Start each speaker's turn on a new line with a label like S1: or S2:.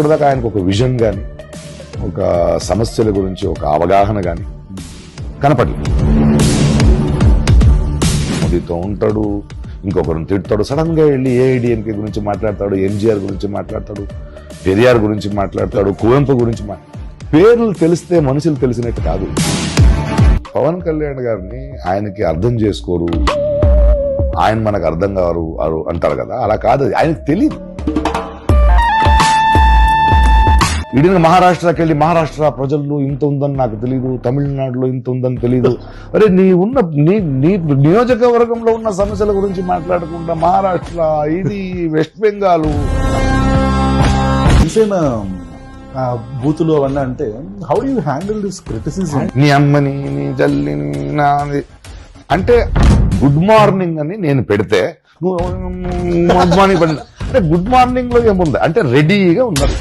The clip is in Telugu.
S1: ఇప్పటిదాకా ఆయనకు ఒక విజన్ కానీ ఒక సమస్యల గురించి ఒక అవగాహన కానీ కనపడలేదు. మోదీతో ఉంటాడు, ఇంకొకరిని తిడతాడు, సడన్ గా వెళ్ళి ఏఐడిఎంకే గురించి మాట్లాడతాడు, ఎంజీఆర్ గురించి మాట్లాడతాడు, పెరియార్ గురించి మాట్లాడతాడు, కువెంపు గురించి పేర్లు తెలిస్తే మనుషులు తెలిసినట్టు కాదు. పవన్ కళ్యాణ్ గారిని ఆయనకి అర్థం చేసుకోరు, ఆయన మనకు అర్థం కారు అంటారు కదా, అలా కాదు, ఆయనకు తెలియదు. ఇడిన మహారాష్ట్రకి వెళ్ళి మహారాష్ట్ర ప్రజల్లో ఇంత ఉందని నాకు తెలియదు, తమిళనాడులో ఇంత ఉందని తెలియదు. అరే నీ నియోజకవర్గంలో ఉన్న సమస్యల గురించి మాట్లాడకుండా మహారాష్ట్ర, ఇది వెస్ట్ బెంగాల్,
S2: జనసేన బూతులు అవన్నీ అంటే how do you handle this criticism?
S1: నీ అమ్మని, నీ జల్లిని, నాది అంటే గుడ్ మార్నింగ్ అని నేను పెడితే నువ్వు గుడ్ మార్నింగ్ అంటే గుడ్ మార్నింగ్ లో ఏముంది అంటే రెడీగా ఉన్నారు.